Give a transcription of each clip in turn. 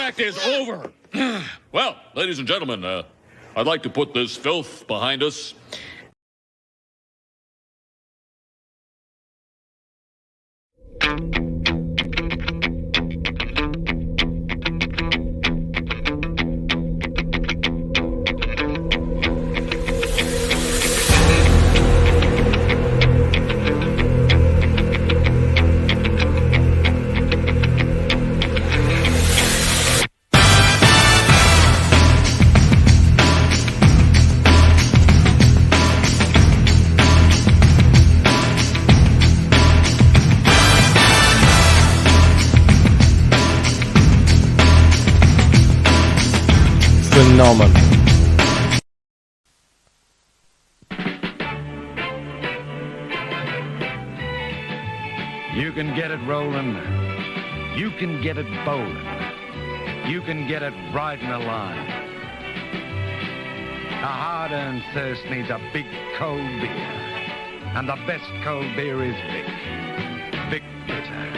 act is over. Well, ladies and gentlemen, I'd like to put this filth behind us. Phenomenal. You can get it rolling. You can get it bowling. You can get it riding a line. A hard-earned thirst needs a big cold beer. And the best cold beer is Vic. Vic Bitter.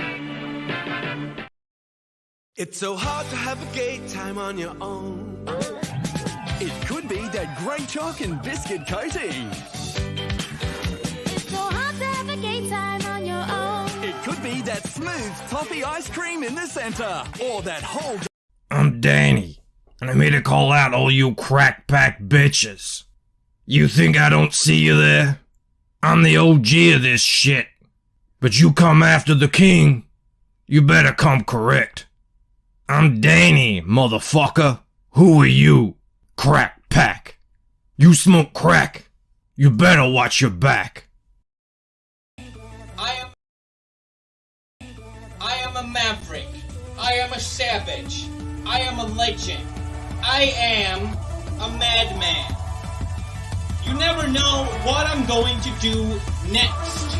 It's so hard to have a gay time on your own. It could be that great chalk and biscuit coating. It's so hard to have a gay time on your own. It could be that smooth toffee ice cream in the center. Or that whole... I'm Danny, and I'm here to call out all you crack pack bitches. You think I don't see you there? I'm the OG of this shit. But you come after the king, you better come correct. I'm Danny, motherfucker. Who are you? Crack pack. You smoke crack. You better watch your back. I am a maverick. I am a savage. I am a legend. I am a madman. You never know what I'm going to do next.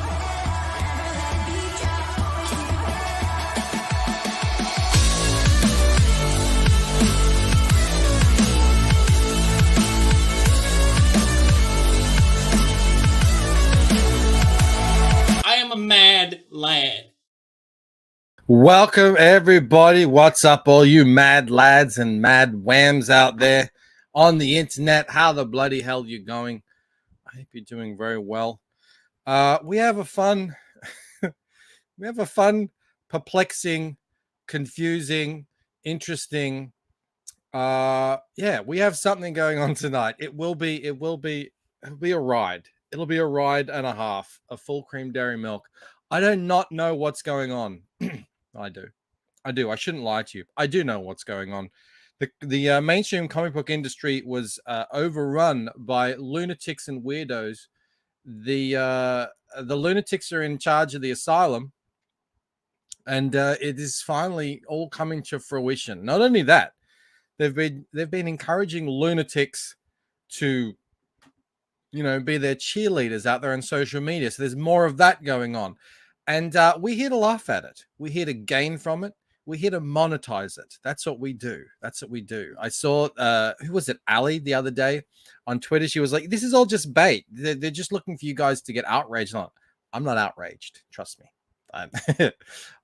I am a mad lad. Welcome, everybody. What's up, all you mad lads and mad whams out there on the internet? How the bloody hell you going? I hope you're doing very well. We have a fun, perplexing, confusing, interesting. We have something going on tonight. It'll be a ride. It'll be a ride and a half. A full cream dairy milk. I do not know what's going on. I do. I shouldn't lie to you. I do know what's going on. The mainstream comic book industry was overrun by lunatics and weirdos. The lunatics are in charge of the asylum, and it is finally all coming to fruition. Not only that, they've been encouraging lunatics to, be their cheerleaders out there on social media. So there's more of that going on. And we're here to laugh at it. We're here to gain from it. We're here to monetize it. That's what we do. I saw, who was it, Ali, the other day on Twitter. She was like, this is all just bait. They're just looking for you guys to get outraged. I'm not outraged. Trust me.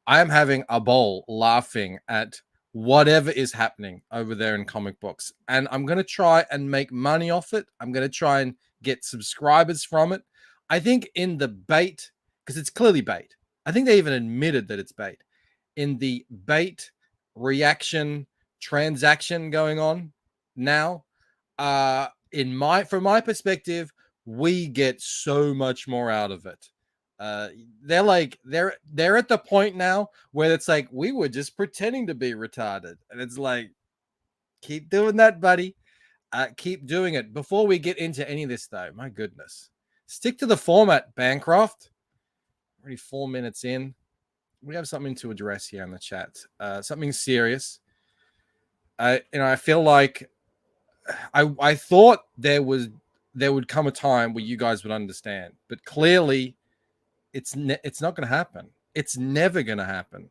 I am having a ball laughing at whatever is happening over there in comic books. And I'm going to try and make money off it. I'm going to try and get subscribers from it. I think in the bait, because it's clearly bait. I think they even admitted that it's bait. In the bait reaction transaction going on now, from my perspective, we get so much more out of it. They're at the point now where it's like, we were just pretending to be retarded. And it's like, keep doing that, buddy. Keep doing it. Before we get into any of this, though, my goodness, stick to the format, Bancroft. Already 4 minutes in. We have something to address here in the chat. Something serious. I feel like I thought there would come a time where you guys would understand, but clearly, it's not going to happen. It's never going to happen.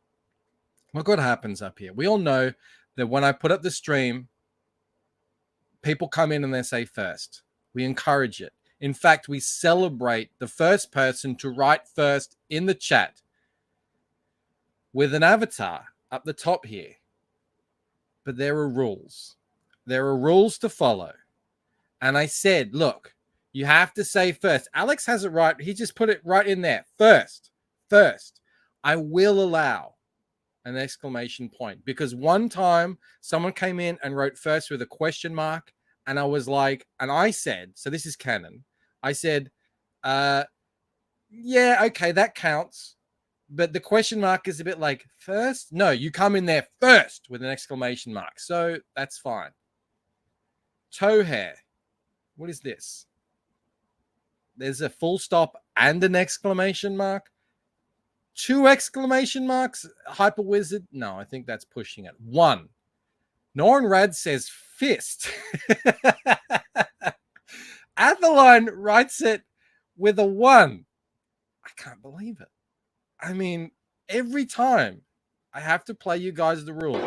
Look what happens up here. We all know that when I put up the stream, people come in and they say first. We encourage it. In fact, we celebrate the first person to write first in the chat with an avatar up the top here. but there are rules. There are rules to follow. And I said, look, you have to say first. Alex has it right. He just put it right in there. First. I will allow an exclamation point, because one time someone came in and wrote first with a question mark, and I was like, and I said, so this is canon. I said, yeah, okay, that counts. But the question mark is a bit like first. No, you come in there first with an exclamation mark. So that's fine. Toe hair. What is this? There's a full stop and an exclamation mark. 2 exclamation marks. Hyper Wizard. No, I think that's pushing it. 1. Norin Rad says fist. Atheline writes it with a 1. I can't believe it. I mean, every time I have to play you guys the rules.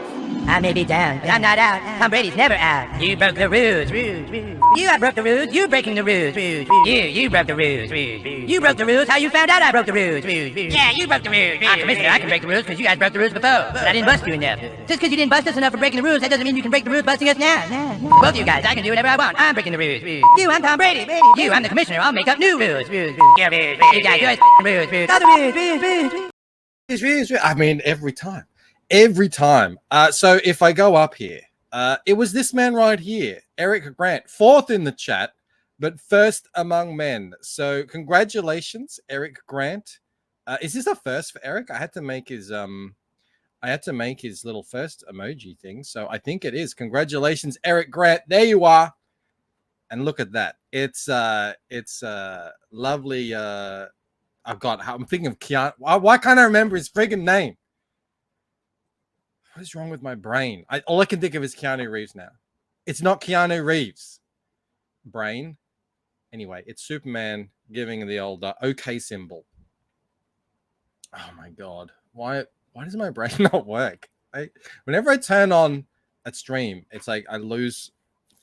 I may be down, but I'm not out. Tom Brady's never out. You broke the rules. You broke the rules. You breaking the rules. You broke the rules. You broke the rules. How you found out I broke the rules? Yeah, you broke the rules. I'm commissioner. I can break the rules because you guys broke the rules before. But I didn't bust you enough. Just because you didn't bust us enough for breaking the rules, that doesn't mean you can break the rules busting us now. Both of you guys, I can do whatever I want. I'm breaking the rules. You, I'm Tom Brady. You, I'm the commissioner. I'll make up new rules. You guys, you rules. Other rules. I mean, every time. So if I go up here, it was this man right here, Eric Grant, 4th in the chat, but first among men. So congratulations, Eric Grant. Is this a first for Eric? I had to make his little first emoji thing. So I think it is. Congratulations, Eric Grant. There you are. And look at that. It's lovely. I'm thinking of Keanu. Why can't I remember his friggin' name? What is wrong with my brain? All I can think of is Keanu Reeves now. It's not Keanu Reeves. Brain. Anyway, it's Superman giving the old OK symbol. Oh my God. Why does my brain not work? Whenever I turn on a stream, it's like I lose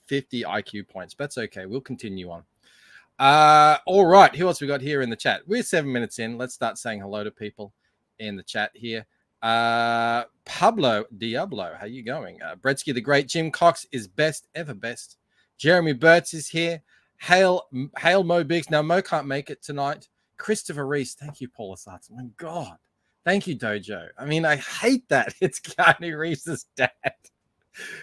50 IQ points. But that's okay. We'll continue on. All right. Who else we got here in the chat? We're 7 minutes in. Let's start saying hello to people in the chat here. Pablo Diablo, how you going? Bretsky the Great, Jim Cox is best ever best. Jeremy Burtz is here. Hail Mo Biggs. Now Mo can't make it tonight. Christopher Reese, thank you, Paula Sarts. My God, thank you, Dojo. I mean, I hate that it's Keanu Reeves' dad.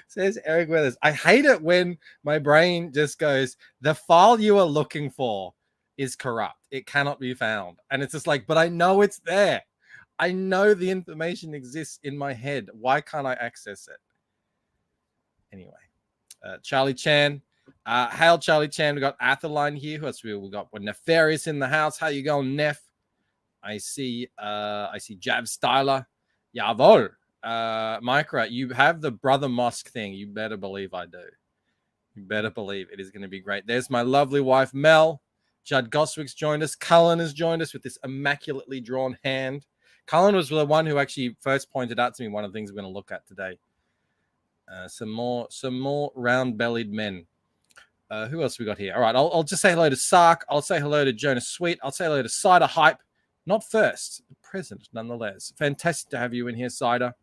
Says Eric Weathers. I hate it when my brain just goes, the file you are looking for is corrupt. It cannot be found, and it's just like, but I know it's there. I know the information exists in my head. Why can't I access it? Anyway, Charlie Chan. Hail, Charlie Chan. We got Atheline here. Who else we got? We're Nefarious in the house. How you going, Nef? I see Jav Styler. Jawohl. Micra, you have the Brother Mosque thing. You better believe I do. You better believe it is going to be great. There's my lovely wife, Mel. Judd Goswick's joined us. Cullen has joined us with this immaculately drawn hand. Cullen was the one who actually first pointed out to me one of the things we're going to look at today. Some more round-bellied men. Who else we got here? All right, I'll just say hello to Sark. I'll say hello to Jonas Sweet. I'll say hello to Cider Hype. Not first, but present nonetheless. Fantastic to have you in here, Cider.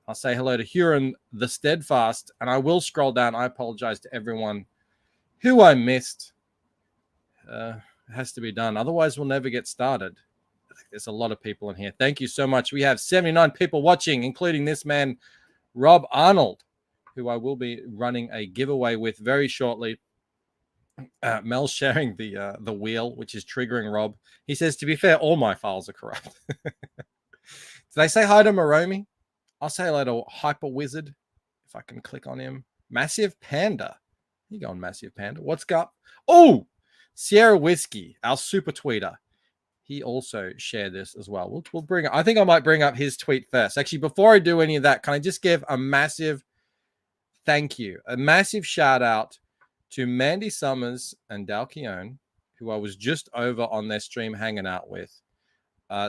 I'll say hello to Huron the Steadfast, and I will scroll down. I apologize to everyone who I missed. It has to be done. Otherwise, we'll never get started. There's a lot of people in here. Thank you so much. We have 79 people watching, including this man, Rob Arnold, who I will be running a giveaway with very shortly. Mel's sharing the wheel, which is triggering Rob. He says, to be fair, all my files are corrupt. Did I say hi to Moromi? I'll say hello to Hyper Wizard, if I can click on him. Massive Panda. You going, Massive Panda? What's up? Oh, Sierra Whiskey, our super tweeter. He also shared this as well. We'll bring. I think I might bring up his tweet first. Actually, before I do any of that, can I just give a massive thank you, a massive shout out to Mandy Summers and Dal Keown, who I was just over on their stream hanging out with.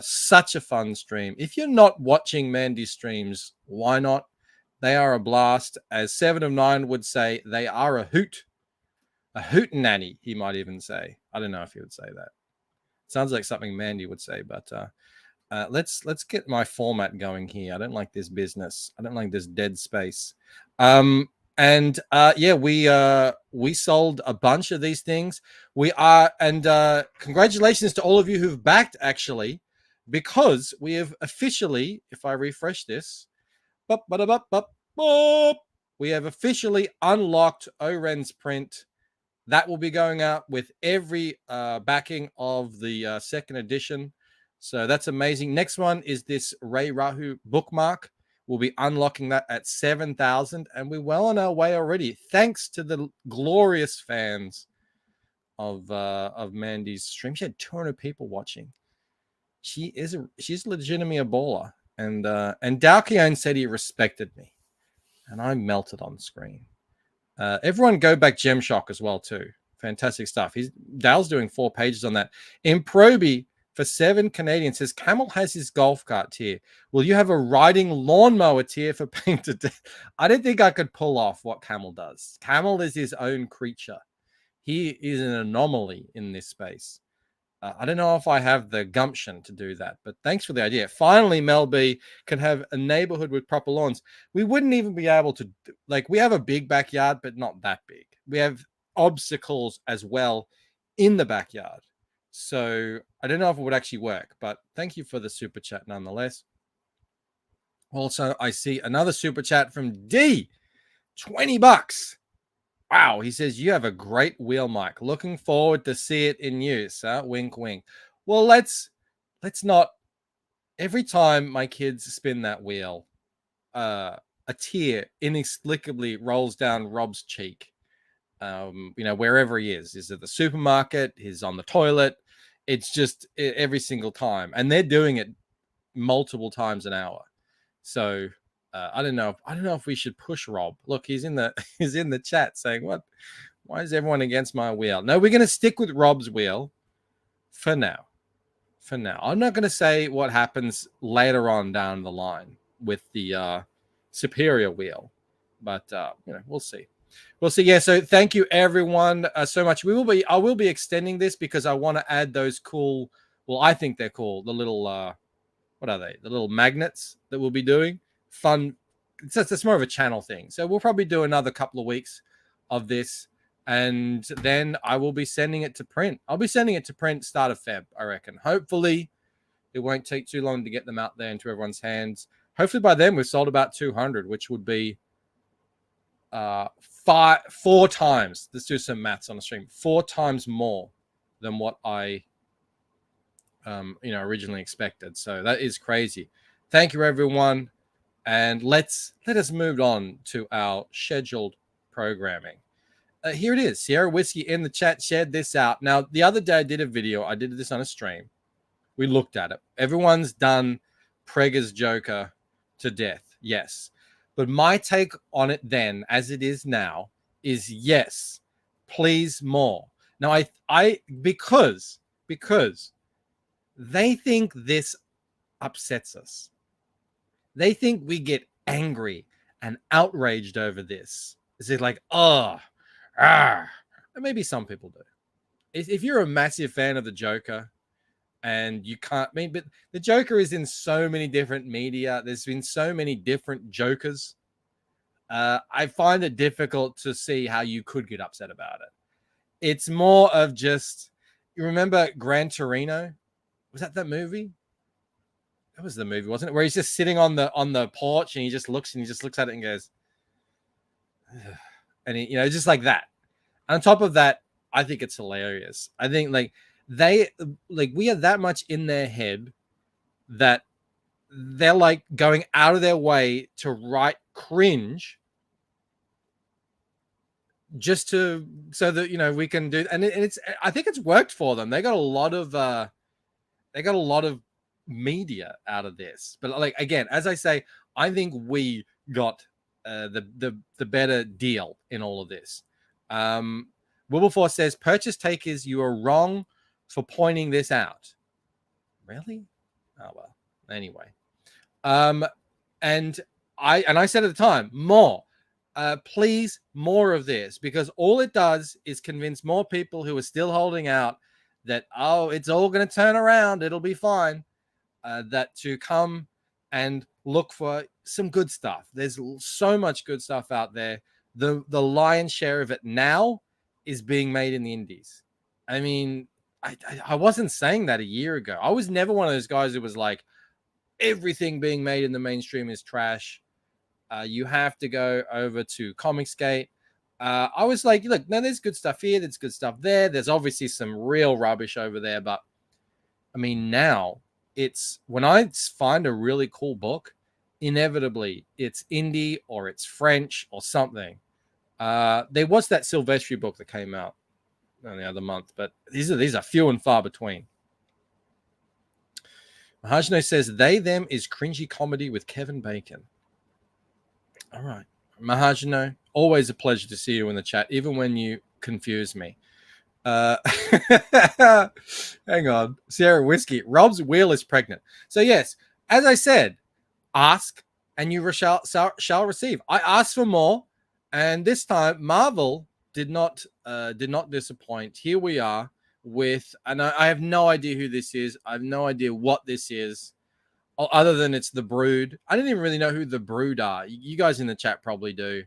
Such a fun stream. If you're not watching Mandy's streams, why not? They are a blast. As 7 of 9 would say, they are a hoot. A hootenanny, he might even say. I don't know if he would say that. Sounds like something Mandy would say, but Let's get my format going here. I don't like this business. I don't like this dead space. Yeah, we sold a bunch of these things. Congratulations to all of you who've backed, actually, because we have officially, if I refresh this, we have officially unlocked Oren's print. That will be going out with every backing of the second edition. So that's amazing. Next one is this Ray Rahu bookmark. We'll be unlocking that at 7,000, and we're well on our way already, thanks to the glorious fans of Mandy's stream. She had 200 people watching. She's legitimately a baller, and Dalkion said he respected me, and I melted on screen. Everyone go back Gemshock as well too. Fantastic stuff. Dale's doing 4 pages on that. Improby for 7 Canadian says Camel has his golf cart tier. Will you have a riding lawnmower tier for painted? I don't think I could pull off what Camel does. Camel is his own creature. He is an anomaly in this space. I don't know if I have the gumption to do that, but thanks for the idea. Finally, Mel B can have a neighborhood with proper lawns. We wouldn't even be able to, we have a big backyard, but not that big. We have obstacles as well in the backyard. So I don't know if it would actually work, but thank you for the super chat nonetheless. Also, I see another super chat from D, $20. Wow, he says, you have a great wheel, Mike. Looking forward to see it in use. Wink, wink. Well, let's not. Every time my kids spin that wheel, a tear inexplicably rolls down Rob's cheek. Wherever he is at the supermarket, he's on the toilet. It's just every single time, and they're doing it multiple times an hour. So I don't know if we should push Rob. Look, he's in the chat saying, "What? Why is everyone against my wheel?" No, we're going to stick with Rob's wheel for now. I'm not going to say what happens later on down the line with the superior wheel, but we'll see. We'll see. Yeah. So thank you everyone so much. I will be extending this because I want to add those cool. Well, I think they're cool. The little what are they? The little magnets that we'll be doing. Fun. It's more of a channel thing. So we'll probably do another couple of weeks of this, and then I will be sending it to print. I'll be sending it to print start of Feb, I reckon. Hopefully, it won't take too long to get them out there into everyone's hands. Hopefully by then we've sold about 200, which would be 4 times. Let's do some maths on the stream. 4 times more than what I originally expected. So that is crazy. Thank you everyone, and let us move on to our scheduled programming. Here it is. Sierra Whiskey in the chat shared this out. Now, the other day I did a video. I did this on a stream. We looked at it. Everyone's done Prega's Joker to death. Yes. But my take on it then, as it is now, is yes, please more. Now, because they think this upsets us. They think we get angry and outraged over this. Is it like, and maybe some people do. If you're a massive fan of the Joker and you can't, but the Joker is in so many different media. There's been so many different Jokers. I find it difficult to see how you could get upset about it. It's more of just, you remember Gran Torino? Was that movie? That was the movie, wasn't it? Where he's just sitting on the porch and he just looks at it and goes, ugh. And he, just like that. On top of that, I think it's hilarious. I think we are that much in their head that they're like going out of their way to write cringe just so that we can do, and it's, I think it's worked for them. They got a lot of media out of this. But again, as I say, I think we got the better deal in all of this. Wilberforce says, purchase takers, you are wrong for pointing this out. Really? Oh well. Anyway. And I said at the time, more. Please, more of this, because all it does is convince more people who are still holding out that, it's all going to turn around. It'll be fine. that to come and look for some good stuff. There's so much good stuff out there. The lion's share of it now is being made in the indies. I mean, I wasn't saying that a year ago. I was never one of those guys who was like, everything being made in the mainstream is trash. You have to go over to Comicsgate. I was like, look, no, there's good stuff here. There's good stuff there. There's obviously some real rubbish over there. But I mean, now it's when I find a really cool book, inevitably it's indie or it's French or something. There was that Silvestri book that came out the other month, but these are few and far between. Mahajno says they them is cringy comedy with Kevin Bacon. All right, Mahajno, always a pleasure to see you in the chat, even when you confuse me. Hang on, Sierra Whiskey. Rob's wheel is pregnant. So yes, as I said, ask and you shall receive. I asked for more, and this time Marvel did not disappoint. Here we are with, and I have no idea who this is. I have no idea what this is, other than it's the Brood. I didn't even really know who the Brood are. You guys in the chat probably do.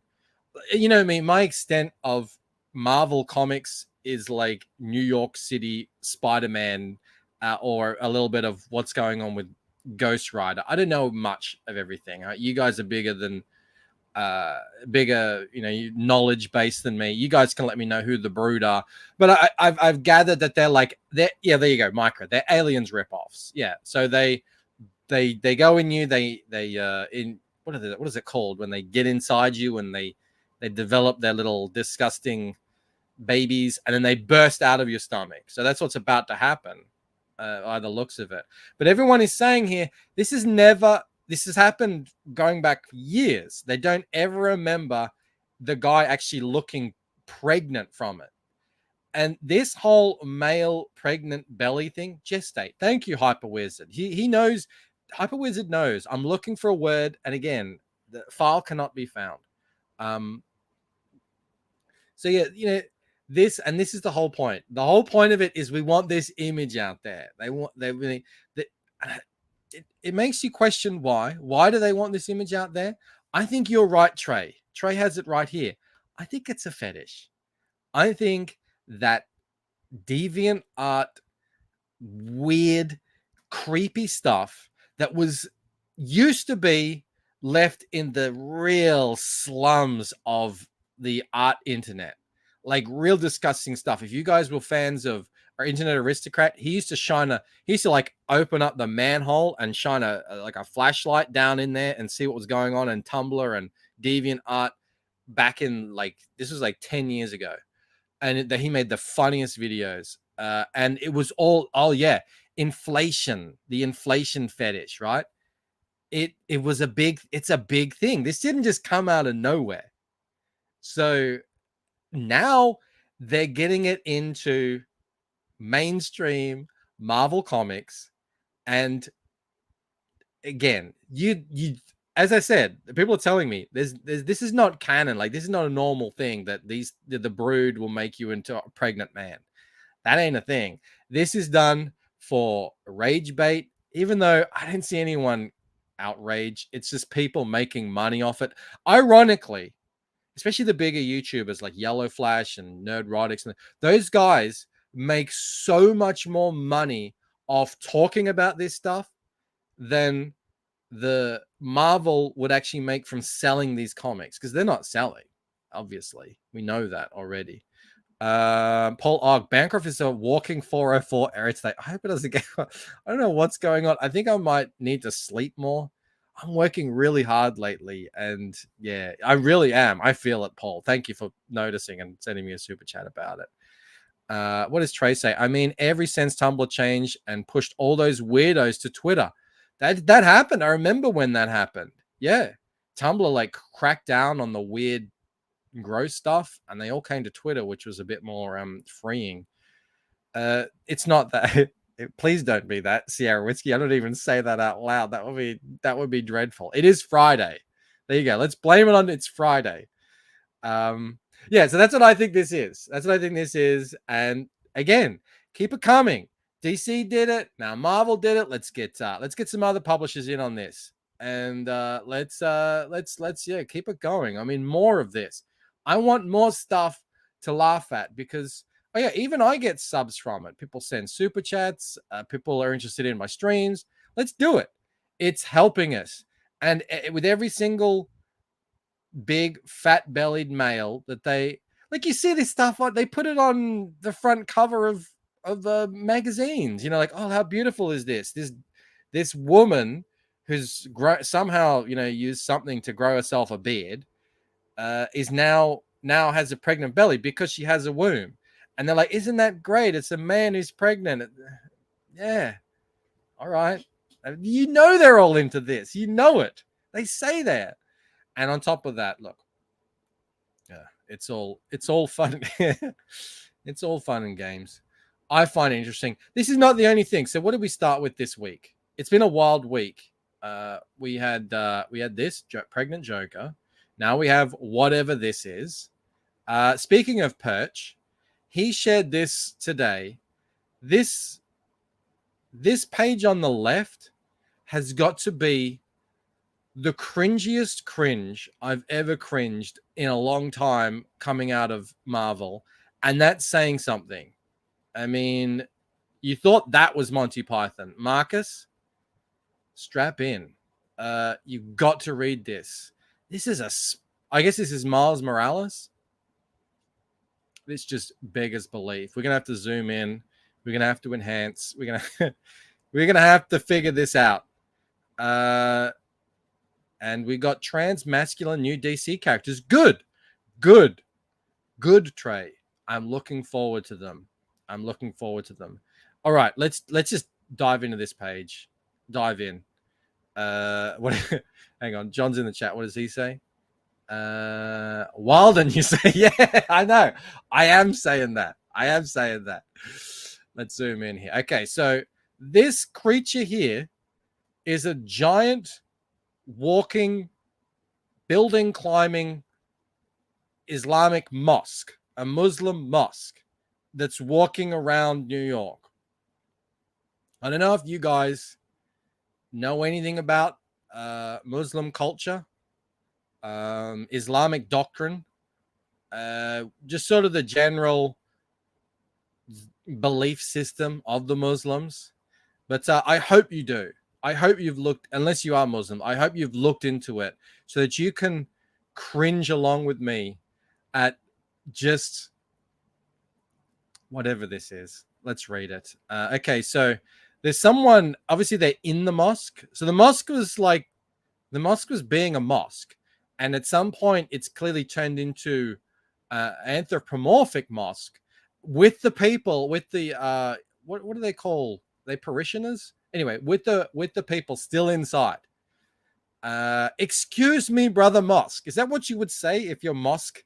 You know me, my extent of Marvel comics is like New York City Spider-Man, or a little bit of what's going on with Ghost Rider. I don't know much of everything. You guys are bigger, knowledge base than me. You guys can let me know who the Brood are, but I've gathered that they're yeah, there you go, Micro. They're aliens ripoffs. Yeah, so they go in you. They in what is it called when they get inside you and they develop their little disgusting babies and then they burst out of your stomach. So that's what's about to happen, by the looks of it. But everyone is saying here, this has happened going back years. They don't ever remember the guy actually looking pregnant from it. And this whole male pregnant belly thing, gestate. Thank you, Hyper Wizard. He knows. Hyper Wizard knows. I'm looking for a word, and again, the file cannot be found. So yeah, this is the whole point. The whole point of it is we want this image out there. It makes you question why. Why do they want this image out there? I think you're right, Trey. Trey has it right here. I think it's a fetish. I think that deviant art, weird, creepy stuff that used to be left in the real slums of the art internet, like real disgusting stuff. If you guys were fans of our internet aristocrat, he used to like open up the manhole and shine a flashlight down in there and see what was going on in Tumblr and Deviant Art back in this was 10 years ago. And he made the funniest videos. And it was all, inflation, the inflation fetish, right? It's a big thing. This didn't just come out of nowhere. So now they're getting it into mainstream Marvel comics. And again, you as I said, people are telling me this is not canon. Like, this is not a normal thing that the Brood will make you into a pregnant man. That ain't a thing. This is done for rage bait, even though I didn't see anyone outraged. It's just people making money off it. Ironically, especially the bigger YouTubers like Yellow Flash and Nerdrotics, and those guys make so much more money off talking about this stuff than the Marvel would actually make from selling these comics, because they're not selling. Obviously, we know that already. Paul Ogg, Bancroft is a walking 404 error today. I hope it doesn't get. I don't know what's going on. I think I might need to sleep more. I'm working really hard lately, and yeah, I really am. I feel it, Paul. Thank you for noticing and sending me a super chat about it. What does Trey say? I mean, ever since Tumblr changed and pushed all those weirdos to Twitter, that happened. I remember when that happened. Yeah, Tumblr cracked down on the weird, gross stuff, and they all came to Twitter, which was a bit more freeing. It's not that. Please don't be that, Sierra Whiskey. I don't even say that out loud. That would be dreadful. It is Friday. There you go. Let's blame it on it's Friday. Yeah, so that's what I think this is. And again, keep it coming. DC did it. Now Marvel did it. Let's get some other publishers in on this, and let's keep it going. I mean, more of this. I want more stuff to laugh at because even I get subs from it. People send super chats. People are interested in my streams. Let's do it. It's helping us, and with every single big fat bellied male that they like, you see this stuff on. They put it on the front cover of magazines, like, oh, how beautiful is this woman who's somehow used something to grow herself a beard, is now has a pregnant belly because she has a womb, and they're like, isn't that great? It's a man who's pregnant. Yeah, all right, they're all into this, it, they say that. And on top of that, look, yeah, it's all fun. It's all fun and games. I find it interesting. This is not the only thing. So what did we start with this week? It's been a wild week. We had this pregnant Joker. Now we have whatever this is. Speaking of Perch, he shared this today. This page on the left has got to be the cringiest cringe I've ever cringed in a long time coming out of Marvel. And that's saying something. I mean, you thought that was Monty Python. Marcus, strap in. You got to read this. This is I guess this is Miles Morales. This just beggars belief. We're going to have to zoom in. We're going to have to enhance. We're going to have to figure this out. And we got trans masculine new DC characters. Good, Trey. I'm looking forward to them. All right, let's just dive into this page. Dive in. What? Hang on, John's in the chat. What does he say? Walden, you say? Yeah, I know. I am saying that. Let's zoom in here. Okay, so this creature here is a giant walking, building climbing Islamic mosque, a Muslim mosque that's walking around New York. I don't know if you guys know anything about Muslim culture, Islamic doctrine, just sort of the general belief system of the Muslims. But I hope you do. I hope you've looked, unless you are Muslim, I hope you've looked into it so that you can cringe along with me at just whatever this is. Let's read it. Okay, so there's someone, obviously they're in the mosque. So the mosque was being a mosque. And at some point, it's clearly turned into anthropomorphic mosque with the people, with the, what do they call? They parishioners? Anyway, with the people still inside. Excuse me, brother mosque. Is that what you would say if your mosque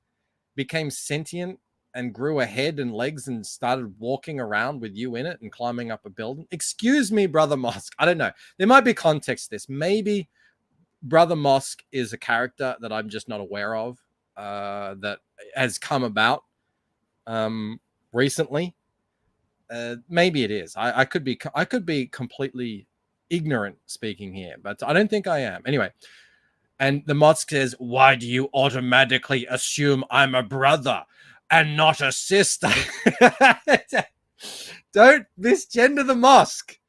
became sentient and grew a head and legs and started walking around with you in it and climbing up a building? Excuse me, brother mosque. I don't know. There might be context to this. Maybe Brother Mosque is a character that I'm just not aware of, that has come about recently. Maybe it is. I could be completely ignorant speaking here, but I don't think I am. Anyway, and the mosque says, "Why do you automatically assume I'm a brother and not a sister?" Don't misgender the mosque,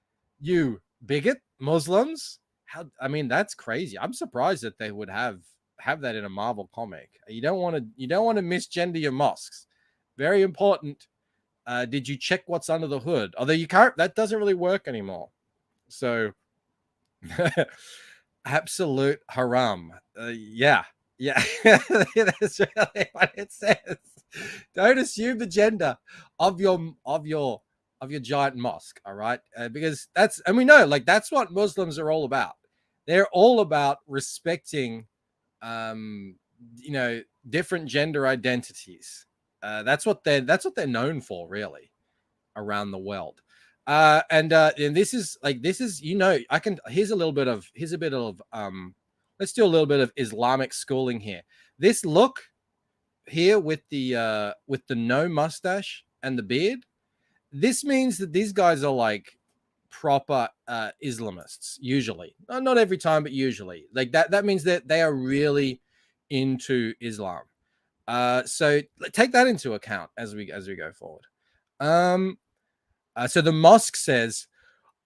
you bigot Muslims. I mean, that's crazy. I'm surprised that they would have that in a Marvel comic. You don't want to misgender your mosques. Very important. Did you check what's under the hood? Although you can't, that doesn't really work anymore. So absolute haram. Yeah. That's really what it says. Don't assume the gender of your giant mosque. All right. Because and we know, like, that's what Muslims are all about. They're all about respecting, different gender identities. That's what they're known for, really, around the world. And this is, here's a bit of let's do a little bit of Islamic schooling here. This look here with the no mustache and the beard, This means that these guys are like proper Islamists, usually. Not every time, but usually. Like that means that they are really into Islam. So take that into account as we go forward. So the mosque says,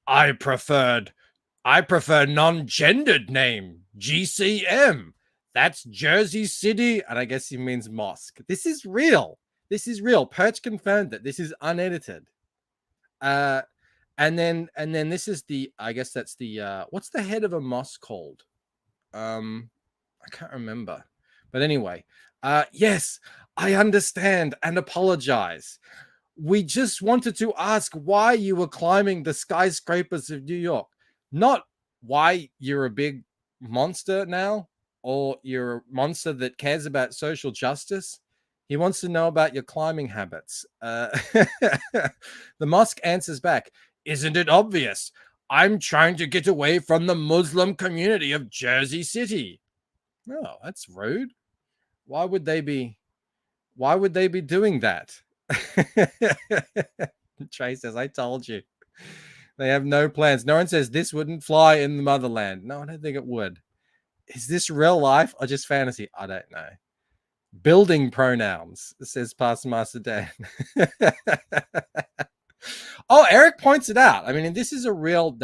I prefer non-gendered name, GCM. That's Jersey City, and I guess he means mosque. This is real. This is real. Perch confirmed that this is unedited. And then this is the, I guess that's the what's the head of a mosque called? I can't remember. But anyway, yes, I understand and apologize. We just wanted to ask why you were climbing the skyscrapers of New York, not why you're a big monster now, or you're a monster that cares about social justice. He wants to know about your climbing habits. The mosque answers back, isn't it obvious? I'm trying to get away from the Muslim community of Jersey City. Oh, that's rude. Why would they be doing that? Trey says, I told you. They have no plans. No one says this wouldn't fly in the motherland. No, I don't think it would. Is this real life or just fantasy? I don't know. Building pronouns, says Pastor Master Dan. Oh, Eric points it out. I mean, this is a real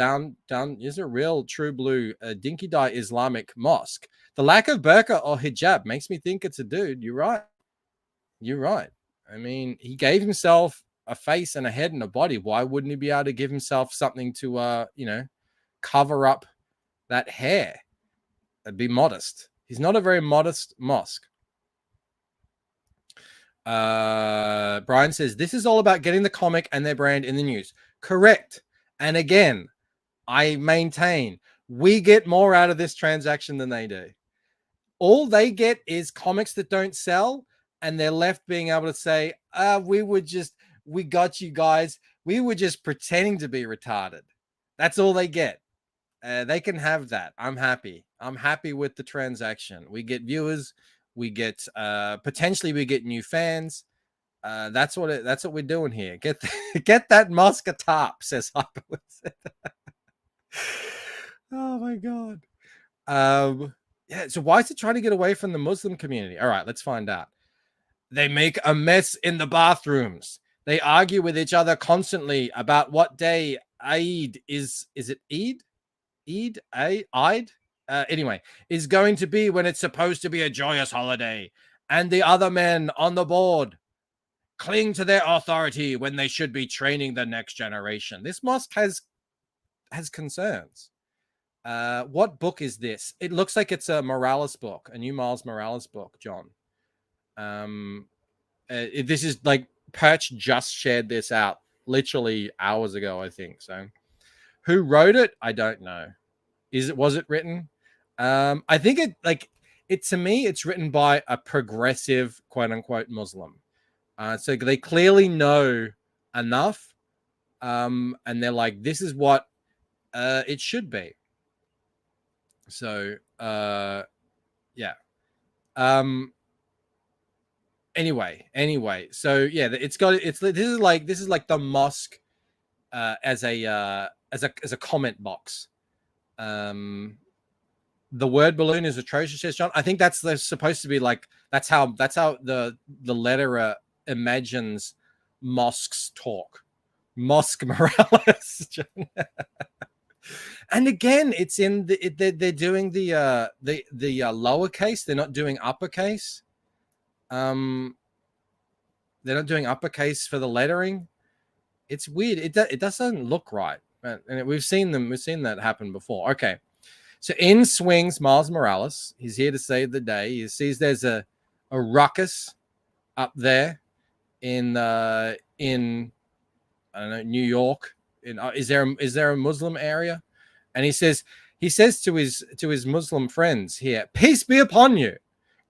is a real true blue dinky dye Islamic mosque. The lack of burqa or hijab makes me think it's a dude. You're right. You're right. I mean, he gave himself a face and a head and a body. Why wouldn't he be able to give himself something to, cover up that hair? Be modest. He's not a very modest mosque. Brian says, this is all about getting the comic and their brand in the news. Correct. And again, I maintain we get more out of this transaction than they do. All they get is comics that don't sell, and they're left being able to say, we got you guys. We were just pretending to be retarded. That's all they get. They can have that. I'm happy. I'm happy with the transaction. We get viewers. We get potentially we get new fans. That's what we're doing here. Get that mosque atop, says Hyperwitz. Oh my god. Yeah. So why is it trying to get away from the Muslim community? All right, let's find out. They make a mess in the bathrooms. They argue with each other constantly about what day Eid is. Is it Eid? Eid? Anyway, is going to be when it's supposed to be a joyous holiday. And the other men on the board cling to their authority when they should be training the next generation. This mosque has concerns. What book is this? It looks like it's a Morales book, a new Miles Morales book, John. This is like Perch just shared this out literally hours ago, I think. So who wrote it? I don't know. Was it written? I think to me, it's written by a progressive, quote unquote, Muslim. So they clearly know enough. And they're like, this is what it should be. So, yeah. Anyway. So yeah, this is like the mosque as a comment box. The word balloon is atrocious, says John. I think that's supposed to be like that's how the letterer imagines mosques talk. Mosque Morales. And again, it's in they're doing the lowercase. They're not doing uppercase. They're not doing uppercase for the lettering. It's weird. It doesn't look right. And we've seen that happen before. Okay. So in swings Miles Morales. He's here to save the day. He sees there's a ruckus up there in I don't know, New York. Is there a Muslim area? And he says to his Muslim friends here, peace be upon you.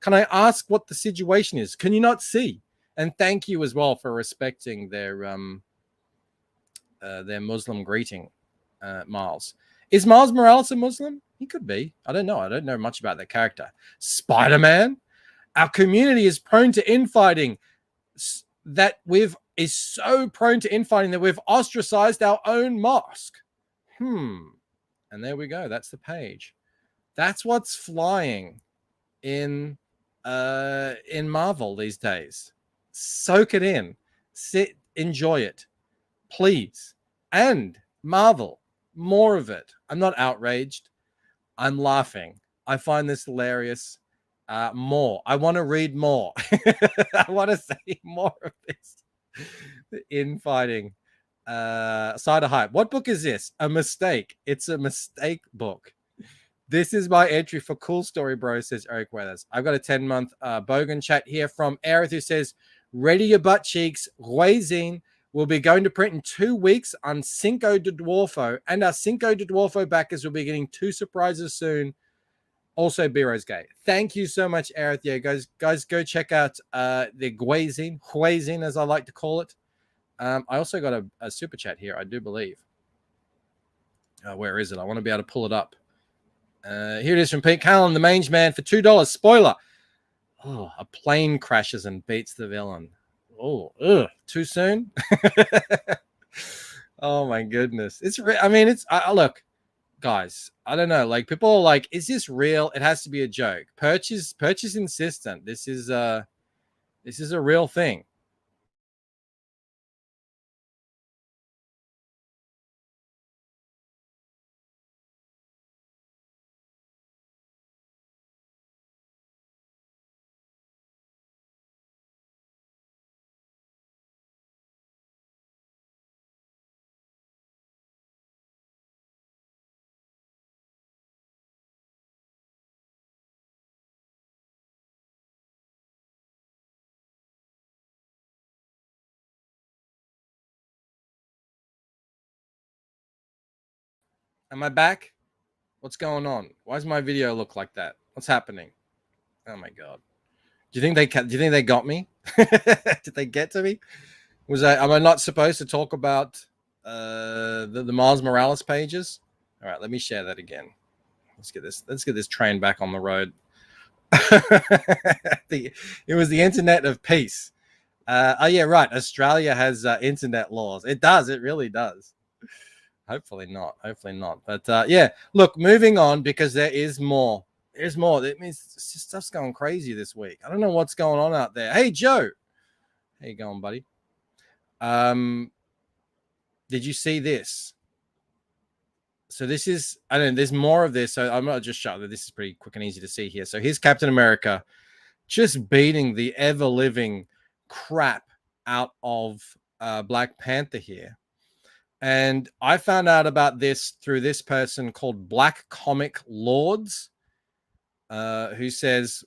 Can I ask what the situation is? Can you not see? And thank you as well for respecting their Muslim greeting, Miles. Is Miles Morales a Muslim? He could be. I don't know. I don't know much about that character. Spider-Man. Our community is prone to infighting that we've is so prone to infighting that we've ostracized our own mosque. And there we go. That's the page. That's what's flying in Marvel these days. Soak it in. Sit, enjoy it, please. And Marvel, more of it. I'm not outraged. I'm laughing. I find this hilarious. More. I want to read more. I want to see more of this infighting. Side of hype. What book is this? A mistake. It's a mistake book. This is my entry for Cool Story Bro, says Eric Weathers. I've got a 10-month Bogan chat here from Aerith, who says, ready your butt cheeks. Huizine will be going to print in 2 weeks on Cinco de Dwarfo, and our Cinco de Dwarfo backers will be getting 2 surprises soon. Also, Biro's gay. Thank you so much, Aerith. Yeah, guys, go check out the Huizine, as I like to call it. I also got a super chat here, I do believe. Where is it? I want to be able to pull it up. Here it is from Pete Callan, the Mange Man, for $2. Spoiler. Oh, a plane crashes and beats the villain. Oh, too soon? Oh my goodness. Look, guys, I don't know. Like, people are like, is this real? It has to be a joke. Purchase insistent. This is a real thing. Am I back? What's going on? Why does my video look like that? What's happening? Oh my god! Do you think they got me? Did they get to me? Am I not supposed to talk about the Miles Morales pages? All right, let me share that again. Let's get this train back on the road. It was the Internet of Peace. Oh yeah, right. Australia has internet laws. It does. It really does. Hopefully not. But yeah, look, moving on, because there is more. There's more. It means stuff's going crazy this week. I don't know what's going on out there. Hey, Joe. How you going, buddy? Did you see this? So this is, I don't know, there's more of this. So I'm not just shut that. This is pretty quick and easy to see here. So here's Captain America just beating the ever-living crap out of Black Panther here. And I found out about this through this person called Black Comic Lords, who says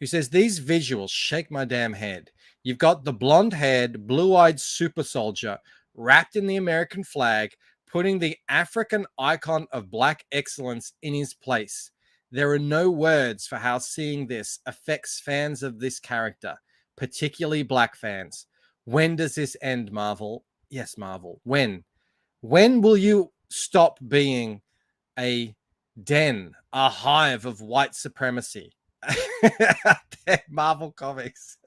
these visuals shake my damn head. You've got the blonde-haired, blue-eyed super soldier wrapped in the American flag, putting the African icon of black excellence in his place. There are no words for how seeing this affects fans of this character, particularly black fans. When does this end, Marvel? Yes, Marvel. When? When will you stop being a den, a hive of white supremacy? Marvel Comics.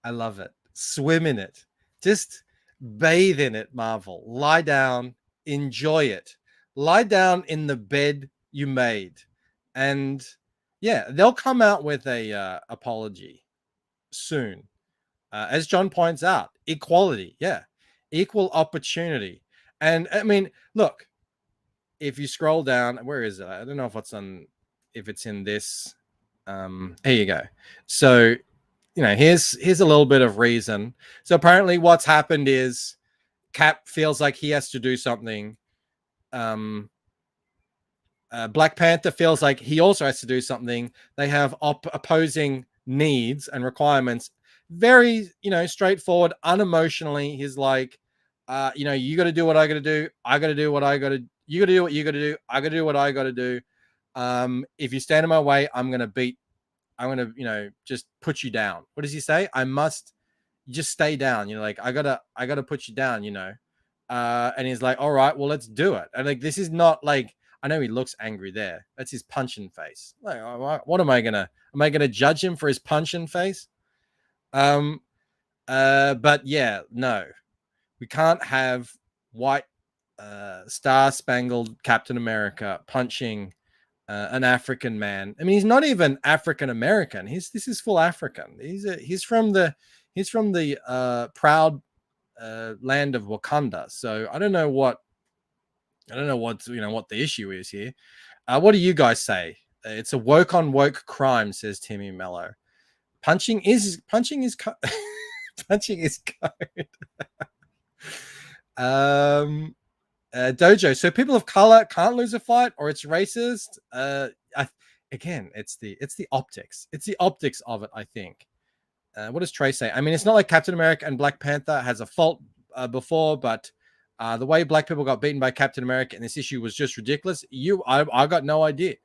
I love it. Swim in it. Just bathe in it, Marvel. Lie down, enjoy it. Lie down in the bed you made. And yeah, they'll come out with a apology soon. As John points out, equality. Yeah. Equal opportunity. And I mean, look, if you scroll down, where is it? I don't know if it's in this. Here you go. So, you know, here's a little bit of reason. So apparently what's happened is Cap feels like he has to do something. Black Panther feels like he also has to do something. They have opposing needs and requirements. Very, straightforward, unemotionally. He's like, you got to do what I got to do. I got to do what I got to. You got to do what you got to do. I got to do what I got to do. If you stand in my way, I'm going to, just put you down. What does he say? I must just stay down. Like, I gotta put you down, and he's like, all right, well, let's do it. And like, this is not like, I know he looks angry there. That's his punching face. Like, what am I gonna, Am I going to judge him for his punching face? But yeah, no, we can't have white star-spangled Captain America punching an African man. I mean, he's not even African American. This is full African. He's from the proud land of Wakanda. So I don't know what what the issue is here. What do you guys say? It's a woke on woke crime, says Timmy Mello. Punching is punching is code. Dojo. So people of color can't lose a fight, or it's racist. Again, it's the optics. It's the optics of it, I think. What does Trey say? I mean, it's not like Captain America and Black Panther has a fault before, but the way black people got beaten by Captain America in this issue was just ridiculous. I got no idea.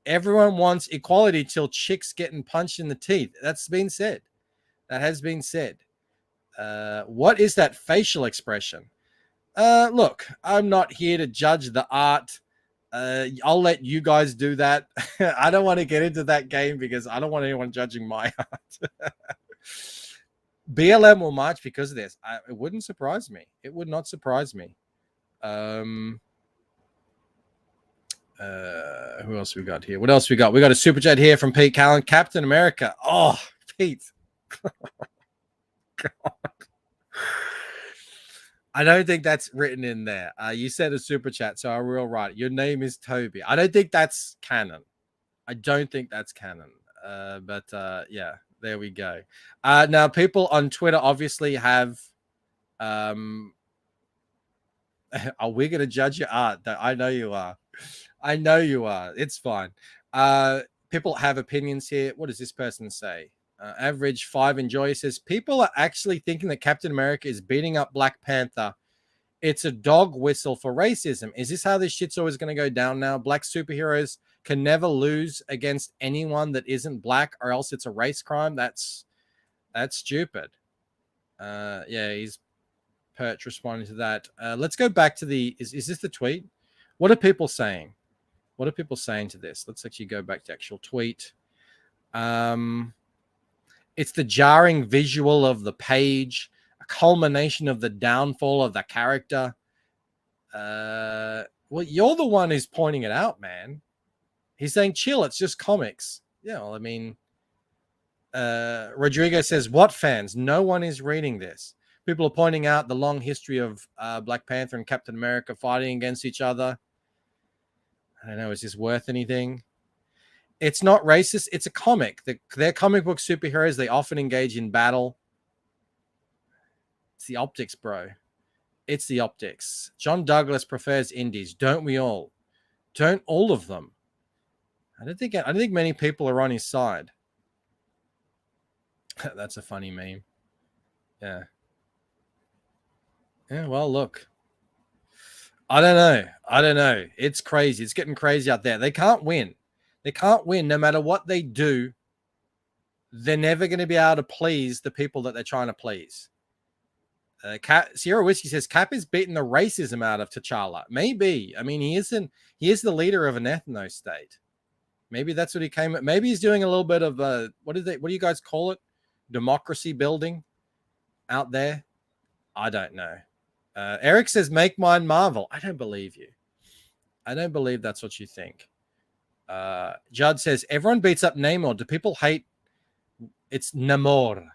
Everyone wants equality till chicks getting punched in the teeth. That's been said. That has been said. What is that facial expression? Look, I'm not here to judge the art. I'll let you guys do that. I don't want to get into that game because I don't want anyone judging my art. BLM will march because of this. It wouldn't surprise me. It would not surprise me. Who else we got here? What else we got? We got a super chat here from Pete Callan. Captain America. Oh, Pete. God. I don't think that's written in there. You said a super chat, so I will write it. Your name is Toby. I don't think that's canon. But yeah, there we go. Now, people on Twitter obviously have. Are we going to judge your art? I know you are. It's fine. People have opinions here. What does this person say? Average 5 Enjoy says people are actually thinking that Captain America is beating up Black Panther. It's a dog whistle for racism. Is this how this shit's always going to go down now? Black superheroes can never lose against anyone that isn't black, or else it's a race crime. That's stupid. Yeah, he's Perch responding to that. Let's go back to the. Is this the tweet? What are people saying? What are people saying to this? Let's actually go back to actual tweet. It's the jarring visual of the page, a culmination of the downfall of the character. Well, you're the one who's pointing it out, man. He's saying, chill, it's just comics. Yeah, well, I mean, Rodrigo says, what fans? No one is reading this. People are pointing out the long history of Black Panther and Captain America fighting against each other. I don't know, is this worth anything? It's not racist. It's a comic. They're comic book superheroes. They often engage in battle. It's the optics, bro. It's the optics. John Douglas prefers indies. Don't we all? Don't all of them? I don't think many people are on his side. That's a funny meme. Yeah. Yeah, well, look. I don't know. It's crazy. It's getting crazy out there. They can't win. No matter what they do. They're never going to be able to please the people that they're trying to please. Sierra Whiskey says Cap is beating the racism out of T'Challa. Maybe. I mean, he is the leader of an ethno state. Maybe that's what he came at. Maybe he's doing a little bit of what do you guys call it? Democracy building out there. I don't know. Eric says, make mine Marvel. I don't believe you. I don't believe that's what you think. Judd says, everyone beats up Namor. Do people hate? It's Namor.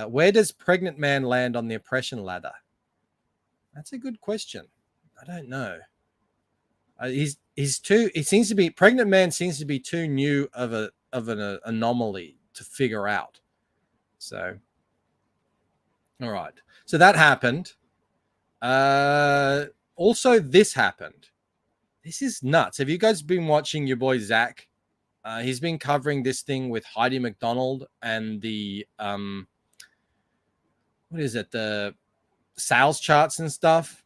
Where does pregnant man land on the oppression ladder? That's a good question. I don't know. He seems to be pregnant man seems to be too new of an anomaly to figure out. So, all right. So that happened. Also, this happened. This is nuts. Have you guys been watching your boy Zach? He's been covering this thing with Heidi McDonald and the what is it? The sales charts and stuff.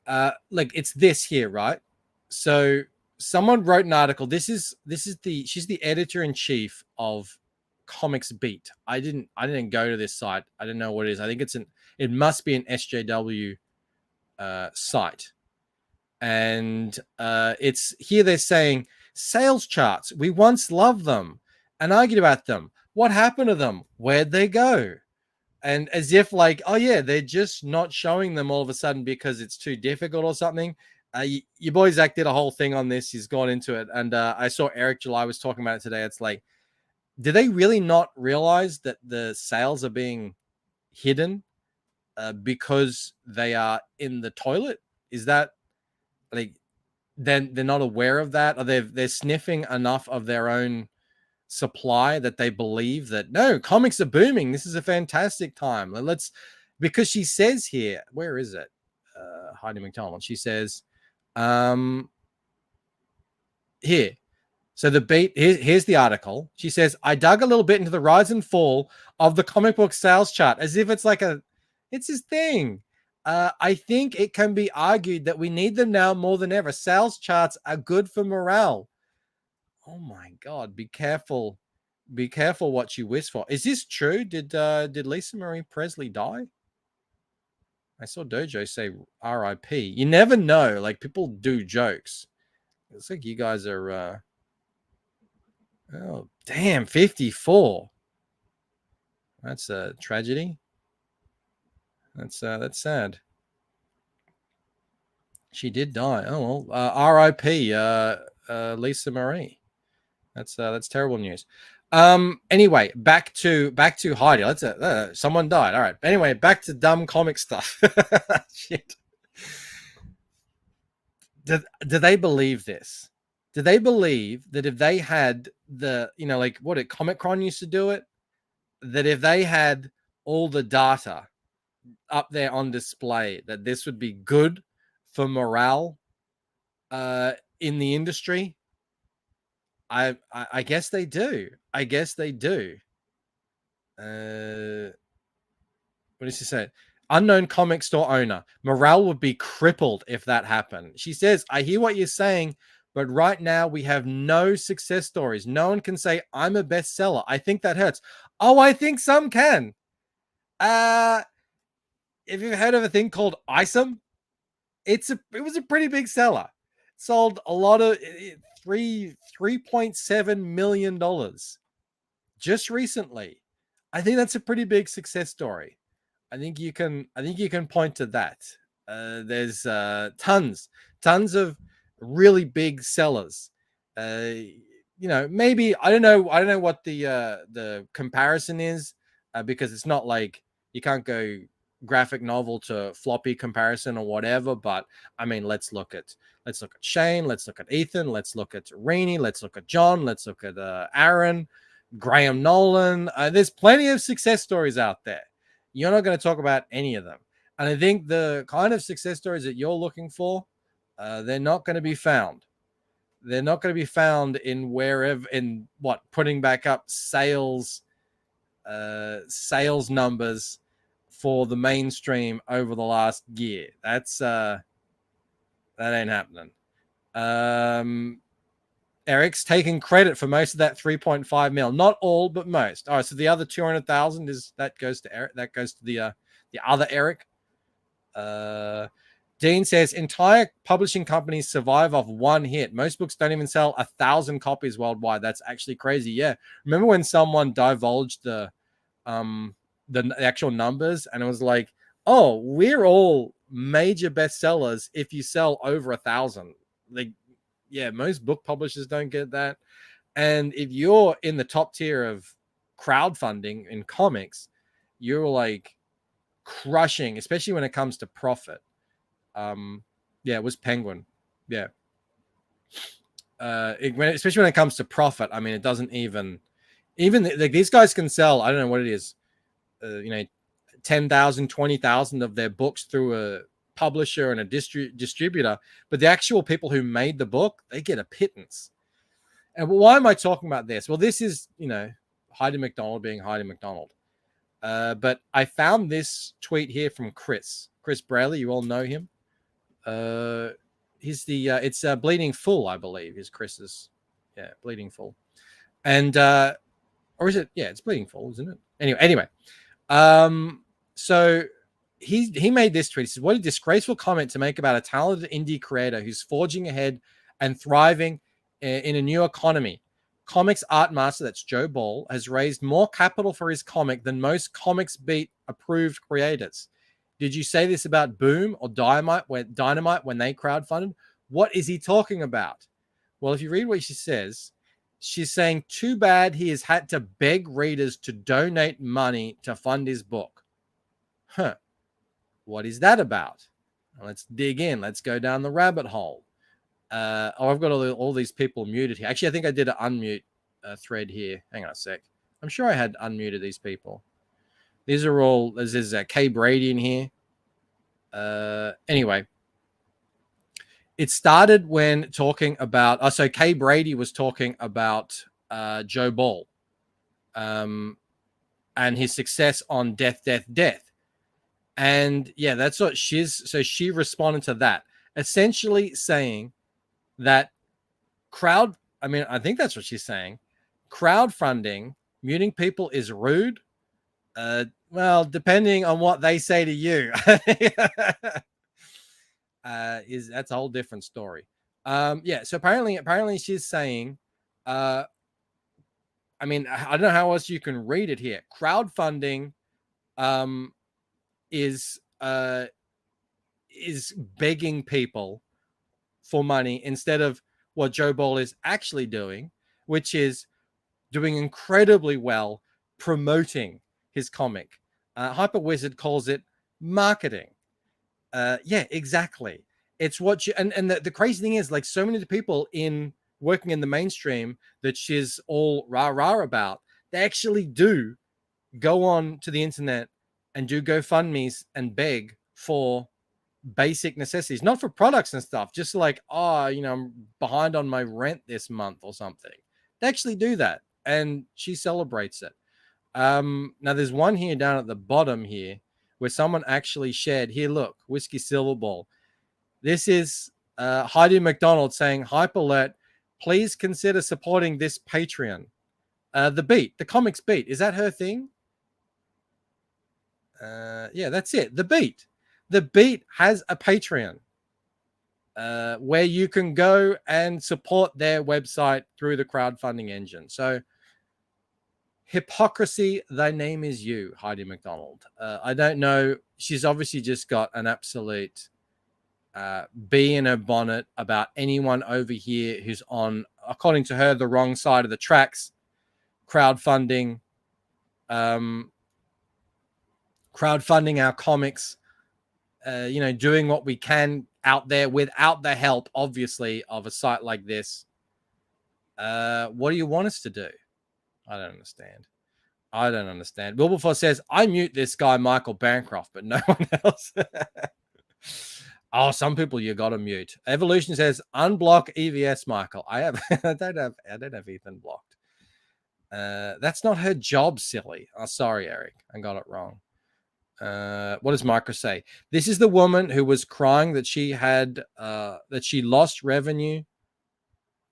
Like it's this here, right? So someone wrote an article. She's the editor in chief of Comics Beat. I didn't go to this site. I don't know what it is. I think it must be an SJW site. And it's here they're saying sales charts. We once loved them and argued about them. What happened to them? Where'd they go? And as if like, oh yeah, they're just not showing them all of a sudden because it's too difficult or something. Your boy Zach did a whole thing on this. He's gone into it. And I saw Eric July was talking about it today. It's like, did they really not realize that the sales are being hidden because they are in the toilet? Is that like, then they're not aware of that? Or they're sniffing enough of their own supply that they believe that no, comics are booming. This is a fantastic time. Because she says here, where is it? Heidi McDonald. She says, here. So the beat here's the article. She says, I dug a little bit into the rise and fall of the comic book sales chart as if it's like it's his thing. I think it can be argued that we need them now more than ever. Sales charts are good for morale. Oh my God, be careful. Be careful what you wish for. Is this true? Did Lisa Marie Presley die? I saw Dojo say R.I.P. You never know. Like, people do jokes. Looks like you guys are oh damn, 54. That's a tragedy. That's sad. She did die. Oh well, R.I.P. Lisa Marie. That's terrible news. Anyway, back to Heidi. Let's someone died. All right. Anyway, back to dumb comic stuff. Shit. Do they believe this? Do they believe that if they had like what did Comic-Con used to do it? That if they had all the data up there on display, that this would be good for morale in the industry? I guess they do. I guess they do. What does she say? Unknown comic store owner. Morale would be crippled if that happened. She says, I hear what you're saying, but right now we have no success stories. No one can say, I'm a bestseller. I think that hurts. Oh, I think some can. If you've heard of a thing called Isom, it was a pretty big seller. Sold a lot of $3.7 million just recently. I think that's a pretty big success story. I think you can point to that. There's tons of really big sellers. Maybe I don't know what the comparison is because it's not like you can't go graphic novel to floppy comparison or whatever. But I mean, let's look at Shane, let's look at Ethan, let's look at Rainey, let's look at John, let's look at Aaron, Graham Nolan. There's plenty of success stories out there. You're not going to talk about any of them. And I think the kind of success stories that you're looking for, they're not going to be found. They're not going to be found in putting back up sales numbers for the mainstream over the last year. That ain't happening. Eric's taking credit for most of that 3.5 mil. Not all, but most. All right, so the other 200,000 goes to Eric. That goes to the other Eric. Dean says entire publishing companies survive off one hit. Most books don't even sell 1,000 copies worldwide. That's actually crazy. Yeah, remember when someone divulged the actual numbers, and it was like, oh, we're all major bestsellers if you sell over 1,000. Like, yeah, most book publishers don't get that. And if you're in the top tier of crowdfunding in comics, you're like crushing, especially when it comes to profit. It was Penguin. Yeah. Especially when it comes to profit. I mean, it doesn't even like these guys can sell, I don't know what it is, 10,000, 20,000 of their books through a publisher and a distributor, but the actual people who made the book, they get a pittance. And why am I talking about this? Well, this is, Heidi McDonald being Heidi McDonald. But I found this tweet here from Chris Brayley. You all know him. He's it's Bleeding Full, I believe, is Chris's. Yeah, Bleeding Full. And, or is it? Yeah, it's Bleeding Full, isn't it? Anyway. So he made this tweet. He says, "What a disgraceful comment to make about a talented indie creator who's forging ahead and thriving in a new economy. Comics art master, that's Joe Ball, has raised more capital for his comic than most Comics Beat approved creators. Did you say this about Boom or Dynamite when they crowdfunded? What is he talking about?" Well, if you read what she says, she's saying, too bad he has had to beg readers to donate money to fund his book. Huh. What is that about? Well, let's dig in. Let's go down the rabbit hole. I've got all these people muted here. Actually, I think I did an unmute thread here. Hang on a sec. I'm sure I had unmuted these people. These are all, there's Kay Brady in here. Anyway, it started when talking about, so Kay Brady was talking about Joe Ball and his success on Death. And yeah, that's what so she responded to that, essentially saying that I think that's what she's saying. Crowdfunding, muting people is rude. Well, depending on what they say to you, that's a whole different story. Yeah. So apparently she's saying, I don't know how else you can read it here. Crowdfunding, is begging people for money instead of what Joe Ball is actually doing, which is doing incredibly well promoting his comic. Hyper Wizard calls it marketing. Yeah, exactly. It's what you and the crazy thing is, like, so many people working in the mainstream that she's all rah about, they actually do go on to the internet and do GoFundMes and beg for basic necessities, not for products and stuff, just like, I'm behind on my rent this month or something. They actually do that, and she celebrates it. Now there's one here down at the bottom here where someone actually shared, here, look, Whiskey Silver Ball. This is Heidi McDonald saying, Hype Alert, please consider supporting this Patreon. The Comics Beat, is that her thing? Yeah, that's it. The Beat has a Patreon where you can go and support their website through the crowdfunding engine. So, hypocrisy, thy name is you, Heidi McDonald. I don't know. She's obviously just got an absolute bee in her bonnet about anyone over here who's on, according to her, the wrong side of the tracks, crowdfunding our comics, doing what we can out there without the help, obviously, of a site like this. What do you want us to do? I don't understand. Wilberforce says, I mute this guy, Michael Bancroft, but no one else. Oh, some people you got to mute. Evolution says, unblock EVS, Michael. I don't have Ethan blocked. That's not her job, silly. Oh, sorry, Eric. I got it wrong. What does Micro say? This is the woman who was crying that she had that she lost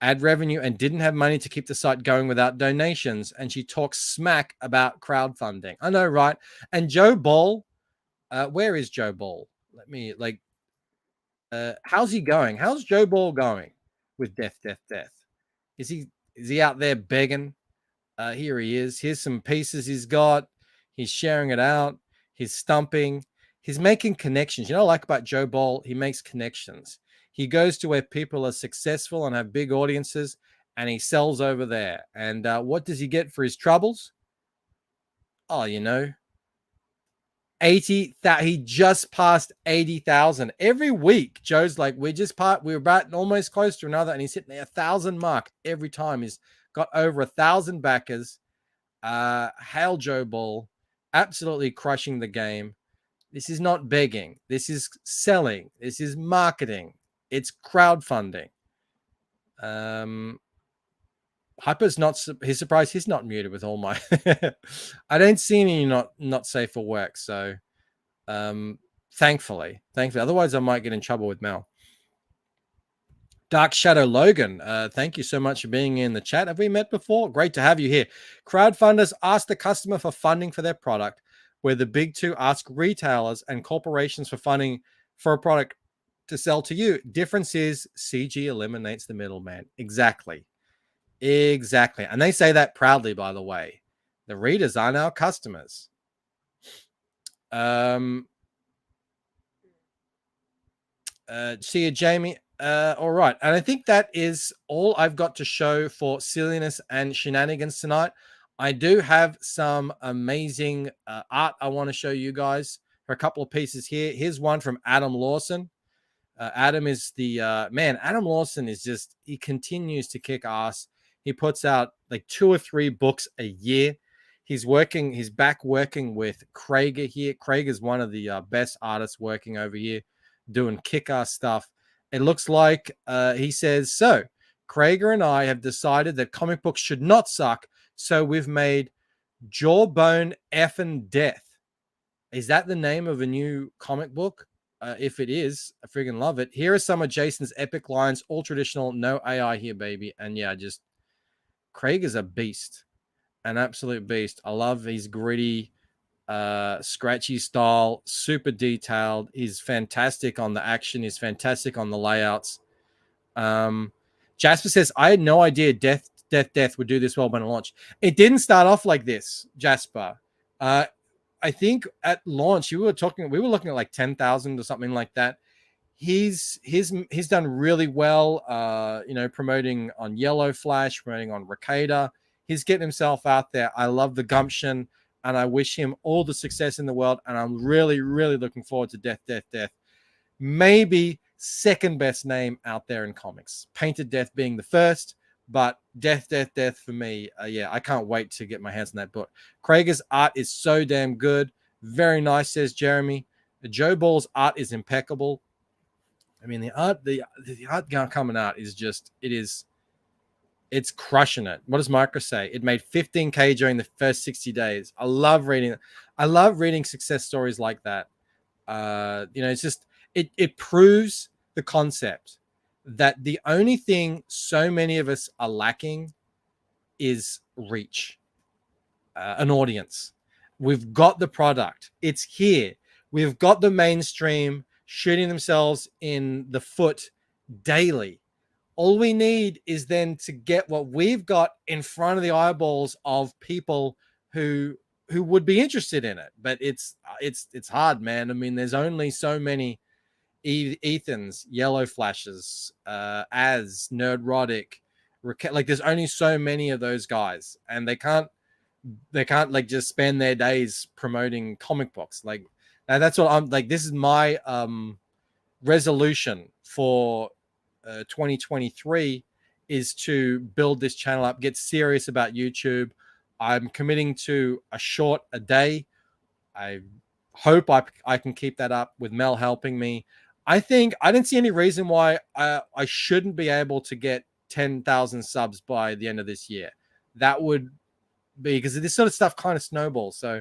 ad revenue, and didn't have money to keep the site going without donations. And she talks smack about crowdfunding. I know, right? And Joe Ball, where is Joe Ball? Let me how's he going? How's Joe Ball going with Death? Is he out there begging? Here he is. Here's some pieces he's got. He's sharing it out. He's stumping. He's making connections. You know what I like about Joe Ball? He makes connections. He goes to where people are successful and have big audiences, and he sells over there. And what does he get for his troubles? Oh, 80,000. He just passed 80,000 every week. Joe's like, we're about almost close to another, and he's hitting the 1,000 mark every time. He's got over 1,000 backers. Hail Joe Ball, absolutely crushing the game. This is not begging. This is selling. This is marketing. It's crowdfunding. Hyper's he's surprised he's not muted with all my I don't see any not safe for work. So thankfully, otherwise I might get in trouble with Mel. Dark Shadow Logan, thank you so much for being in the chat. Have we met before? Great to have you here. Crowdfunders ask the customer for funding for their product. where the big two ask retailers and corporations for funding for a product to sell to you. Difference is CG eliminates the middleman. Exactly. And they say that proudly, by the way. The readers aren't our customers. See you, Jamie. All right. And I think that is all I've got to show for silliness and shenanigans tonight. I do have some amazing art I want to show you guys for a couple of pieces here. Here's one from Adam Lawson. Adam is the man. Adam Lawson is just, he continues to kick ass. He puts out like 2 or 3 books a year. He's back working with Krager here. Krager is one of the best artists working over here, doing kick-ass stuff. It looks like he says, so Krager and I have decided that comic books should not suck, so we've made Jawbone Effin' Death. Is that the name of a new comic book? If it is, I freaking love it. Here are some of Jason's epic lines, all traditional, no AI here, baby. And yeah, just Krager's a beast, an absolute beast. I love his gritty, scratchy style, super detailed. He's fantastic on the action. He's fantastic on the layouts. Jasper says, I had no idea Death would do this well when it launched. It didn't start off like this, Jasper. I think at launch we were looking at like 10,000 or something like that. He's done really well, promoting on Yellow Flash, promoting on Ricada. He's getting himself out there. I love the gumption, and I wish him all the success in the world. And I'm really, really looking forward to Death. Maybe second best name out there in comics. Painted Death being the first, but Death for me. I can't wait to get my hands on that book. Krager's art is so damn good. Very nice, says Jeremy. Joe Ball's art is impeccable. I mean, the art coming out is just, it's crushing it. What does Micro say? It made 15K during the first 60 days. I love reading success stories like that. It's just, it proves the concept that the only thing so many of us are lacking is reach, an audience. We've got the product. It's here. We've got the mainstream shooting themselves in the foot daily. All we need is then to get what we've got in front of the eyeballs of people who would be interested in it. But it's hard, man. I mean, there's only so many Ethans, Yellow Flashes, Az, Nerdrotic, like there's only so many of those guys, and they can't like just spend their days promoting comic books. Like that's what I'm like. This is my resolution for 2023 is to build this channel up, get serious about YouTube. I'm committing to a short a day. I hope I can keep that up with Mel helping me. I think I didn't see any reason why I shouldn't be able to get 10,000 subs by the end of this year. That would be because this sort of stuff kind of snowballs. So,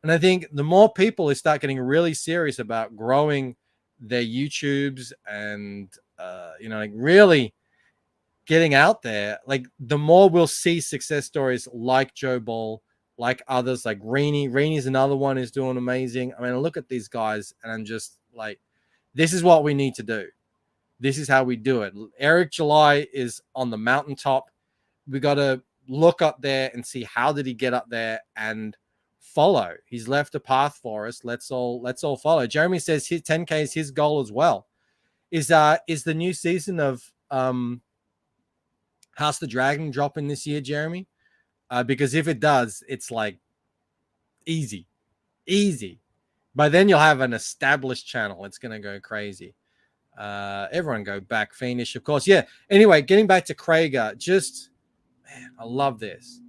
and I think the more people who start getting really serious about growing their YouTubes and, like really getting out there, like the more we'll see success stories like Joe Ball, like others, like Reenie. Reenie's another one who's doing amazing. I mean, I look at these guys and I'm just like, this is what we need to do. This is how we do it. Eric July is on the mountaintop. We got to look up there and see how did he get up there and follow. He's left a path for us. Let's all follow. Jeremy says his 10K is his goal as well. Is the new season of House of the Dragon dropping this year, Jeremy? Because if it does, it's like easy. By then you'll have an established channel. It's gonna go crazy. Everyone go back Fiendish, of course. Yeah. Anyway, getting back to Krager, just man, I love this.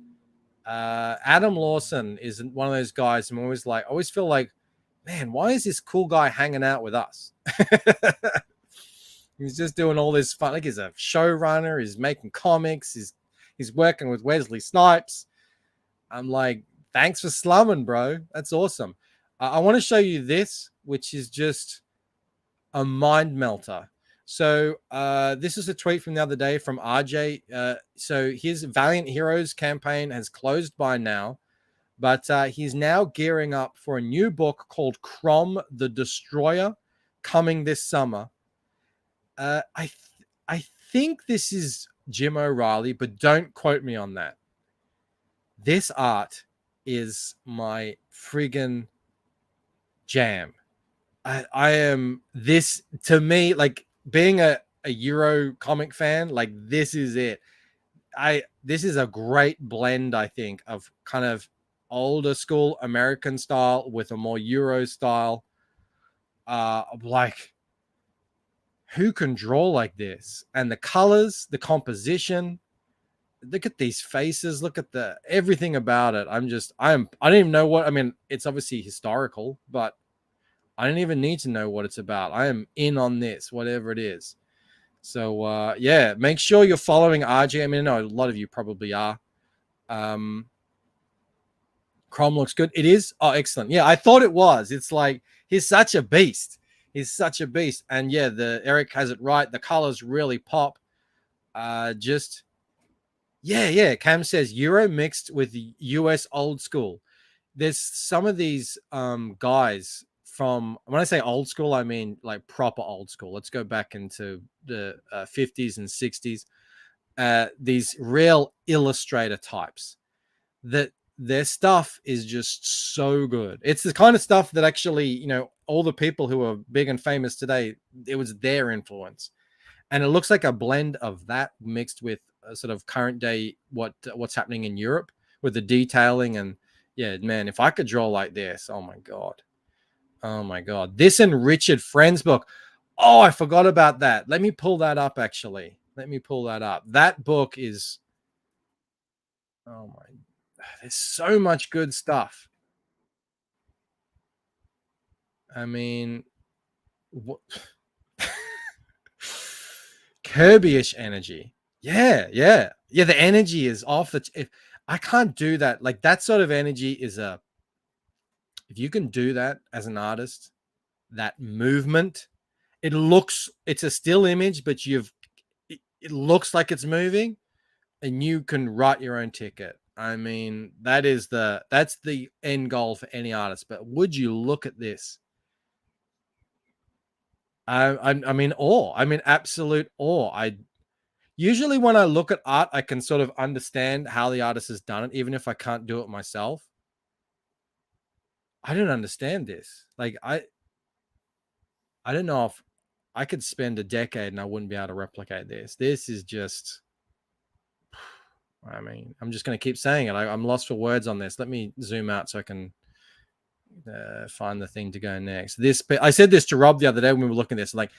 Adam Lawson is one of those guys. I'm always like, I always feel like, man, why is this cool guy hanging out with us? He's just doing all this fun. Like he's a showrunner. He's making comics. He's working with Wesley Snipes. I'm like, thanks for slumming, bro. That's awesome. I want to show you this, which is just a mind melter. So this is a tweet from the other day from RJ. So his Valiant Heroes campaign has closed by now. But he's now gearing up for a new book called Crom the Destroyer, coming this summer. I think this is Jim O'Reilly, but don't quote me on that. This art is my friggin' jam. I am this, to me, like being a Euro comic fan, like this is it. This is a great blend, I think, of kind of older school American style with a more Euro style. Like, who can draw like this? And the colors, the composition, look at these faces, look at the everything about it. I don't even know what, I mean, it's obviously historical, but I don't even need to know what it's about. I am in on this, whatever it is. So yeah, make sure you're following RJ. I mean, I know a lot of you probably are. Crom looks good. It is. Oh, excellent. Yeah, I thought it was. It's like he's such a beast. He's such a beast. And yeah, Eric has it right. The colors really pop. Yeah. Cam says Euro mixed with US old school. There's some of these guys from, when I say old school, I mean like proper old school. Let's go back into the 50s and 60s. These real illustrator types that their stuff is just so good. It's the kind of stuff that actually, you know, all the people who are big and famous today, it was their influence. And it looks like a blend of that mixed with a sort of current day what's happening in Europe with the detailing. And yeah, man, if I could draw like this, oh my god. This and Richard Friend's book. Oh, I forgot about that. Let me pull that up, actually. That book is, oh my, there's so much good stuff. I mean, what? Kirby-ish energy. Yeah. The energy is off. If I can't do that, like that sort of energy is if you can do that as an artist, that movement, it's a still image, but it looks like it's moving, and you can write your own ticket. I mean, that's the end goal for any artist. But would you look at this? I'm in awe. I'm in absolute awe. Usually when I look at art, I can sort of understand how the artist has done it, even if I can't do it myself. I don't understand this. Like, I don't know if I could spend a decade and I wouldn't be able to replicate this. This is just, I mean, I'm just going to keep saying it. I'm lost for words on this. Let me zoom out so I can find the thing to go next. I said this to Rob the other day when we were looking at this. Like,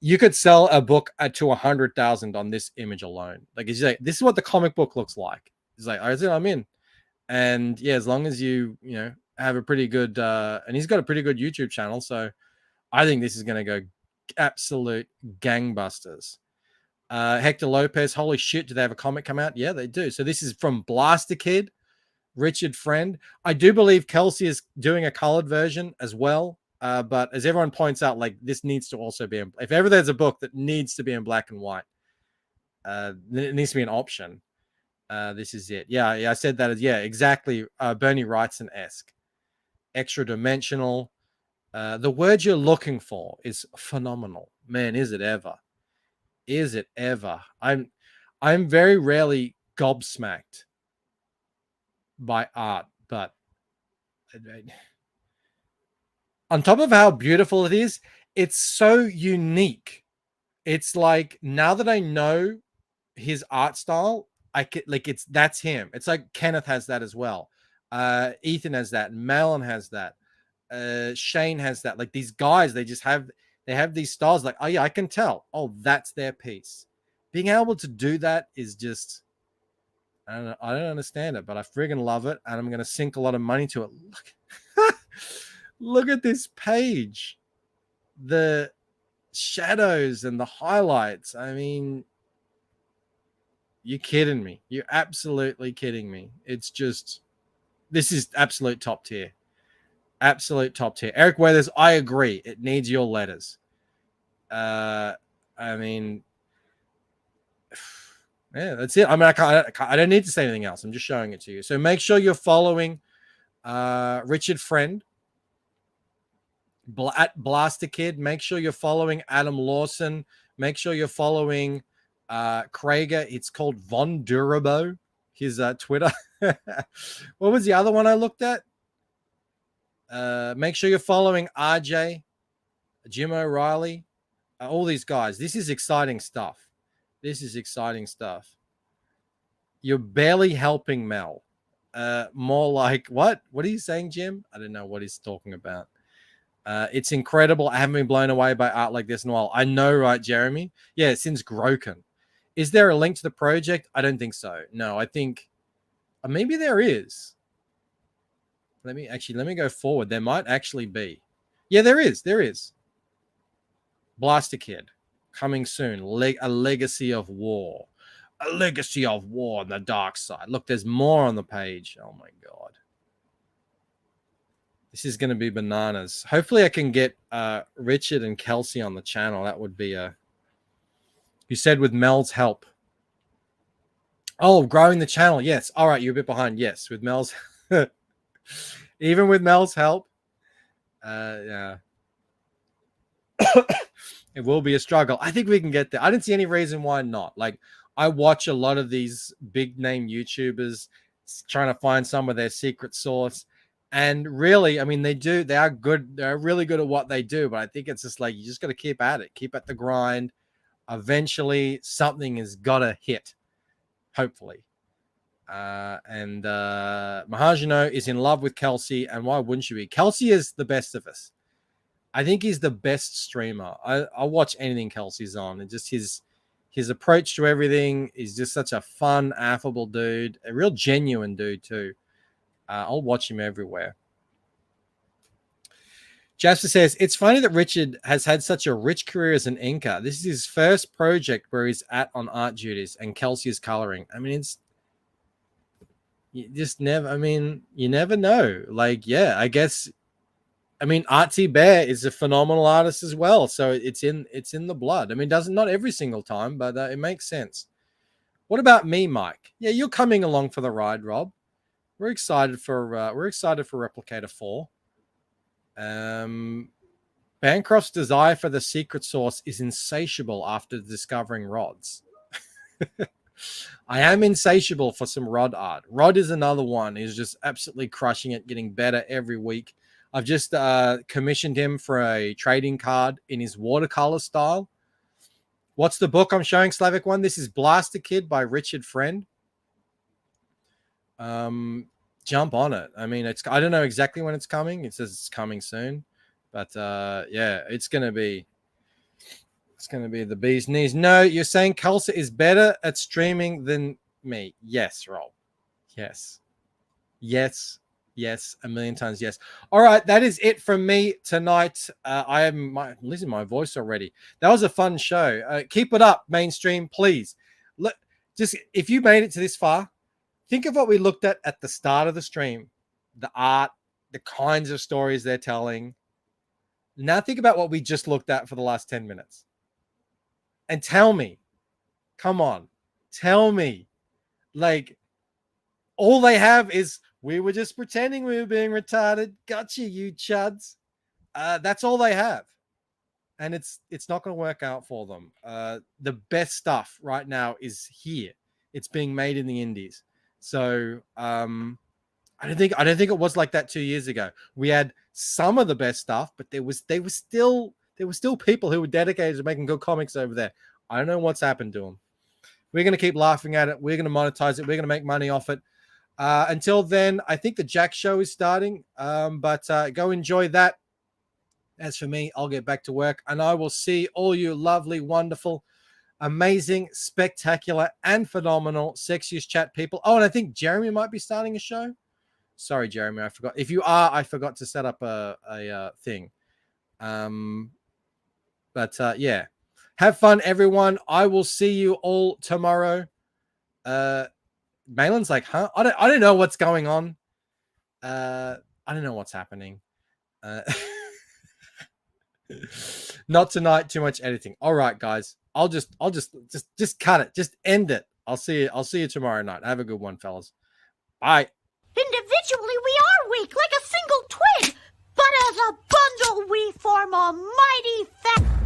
you could sell a book to 100,000 on this image alone. Like, he's like, this is what the comic book looks like. He's like, I'm in. And yeah, as long as you have a pretty good, and he's got a pretty good YouTube channel. So I think this is going to go absolute gangbusters. Hector Lopez, holy shit, do they have a comic come out? Yeah, they do. So this is from Blaster Kid, Richard Friend. I do believe Kelsey is doing a colored version as well. But as everyone points out, like, this needs to also be if ever there's a book that needs to be in black and white, it needs to be an option. This is it. Yeah, I said that. Yeah, exactly. Bernie Wrightson-esque. Extra dimensional. The word you're looking for is phenomenal. Man, is it ever? Is it ever? I'm very rarely gobsmacked by art, but on top of how beautiful it is, it's so unique. It's like, now that I know his art style, I can, like, that's him. It's like Kenneth has that as well. Ethan has that. Malin has that. Shane has that. Like, these guys, they have these styles. Like, oh yeah, I can tell. Oh, that's their piece. Being able to do that is just, I don't understand it, but I friggin' love it, and I'm gonna sink a lot of money to it. Look at this page. The shadows and the highlights. I mean, you're kidding me. You're absolutely kidding me. It's just, this is absolute top tier. Absolute top tier. Eric Weathers, I agree. It needs your letters. I mean, yeah, that's it. I mean, I don't need to say anything else. I'm just showing it to you. So make sure you're following Richard Friend, at Blaster Kid. Make sure you're following Adam Lawson. Make sure you're following Krager. It's called Von Durabo, his Twitter. What was the other one I looked at? Make sure you're following RJ, Jim O'Reilly, all these guys. This is exciting stuff. This is exciting stuff. You're barely helping Mel. More like, what? What are you saying, Jim? I don't know what he's talking about. It's incredible. I haven't been blown away by art like this in a while. I know, right, Jeremy? Yeah, since Groken. Is there a link to the project? I don't think so. No, I think maybe there is. Let me go forward. There might actually be. Yeah, there is. There is. Blaster Kid coming soon. A Legacy of War. A Legacy of War on the dark side. Look, there's more on the page. Oh my God. This is going to be bananas. Hopefully I can get Richard and Kelsey on the channel. That would be a... You said with Mel's help. Oh, growing the channel. Yes. All right. You're a bit behind. Yes. With Mel's... Even with Mel's help. Yeah. It will be a struggle. I think we can get there. I don't see any reason why not. Like, I watch a lot of these big name YouTubers trying to find some of their secret sauce. And really, I mean, they are good. They're really good at what they do. But I think it's just like, you just got to keep at it. Keep at the grind. Eventually, something has got to hit. Hopefully. And Mahajino is in love with Kelsey. And why wouldn't you be? Kelsey is the best of us. I think he's the best streamer. I'll watch anything Kelsey's on. And just his approach to everything is just such a fun, affable dude. A real genuine dude, too. I'll watch him everywhere. Jasper says, it's funny that Richard has had such a rich career as an inker. This is his first project where he's on art duties and Kelsey is coloring. I mean, you never know. Like, yeah, I guess, I mean, Artsy Bear is a phenomenal artist as well. So it's in the blood. I mean, not every single time, but it makes sense. What about me, Mike? Yeah, you're coming along for the ride, Rob. We're excited for Replicator 4. Bancroft's desire for the secret sauce is insatiable after discovering rods. I am insatiable for some Rod art. Rod is another one. He's just absolutely crushing it, getting better every week. I've just commissioned him for a trading card in his watercolor style. What's the book I'm showing, Slavic One? This is Blaster Kid by Richard Friend. Jump on it. I mean, I don't know exactly when it's coming. It says it's coming soon, but yeah, it's gonna be the bee's knees. No, you're saying Kelsey is better at streaming than me. Yes, Rob. Yes, a million times yes. All right, that is it from me tonight. I am losing my voice already. That was a fun show. Keep it up, mainstream, please. Look, just if you made it to this far, think of what we looked at the start of the stream, the art, the kinds of stories they're telling. Now think about what we just looked at for the last 10 minutes. And tell me, come on, tell me, like, all they have is, we were just pretending we were being retarded. Gotcha, you chuds. That's all they have. And it's not going to work out for them. The best stuff right now is here. It's being made in the indies. So I don't think it was like that 2 years ago. We had some of the best stuff, but there were still people who were dedicated to making good comics over there. I don't know what's happened to them. We're going to keep laughing at it. We're going to monetize it. We're going to make money off it. Until then, I think the Jack show is starting. But go enjoy that. As for me, I'll get back to work, and I will see all you lovely, wonderful, amazing, spectacular, and phenomenal Sexiest Chat people. Oh, and I think Jeremy might be starting a show. Sorry, Jeremy, I forgot. If you are, I forgot to set up a thing. But yeah, have fun, everyone. I will see you all tomorrow. Malin's like, huh? I don't know what's going on. I don't know what's happening. Not tonight. Too much editing. All right, guys. I'll just cut it. Just end it. I'll see you tomorrow night. Have a good one, fellas. Bye. Individually, we are weak. like a single twig, but as a bundle we form a mighty fat...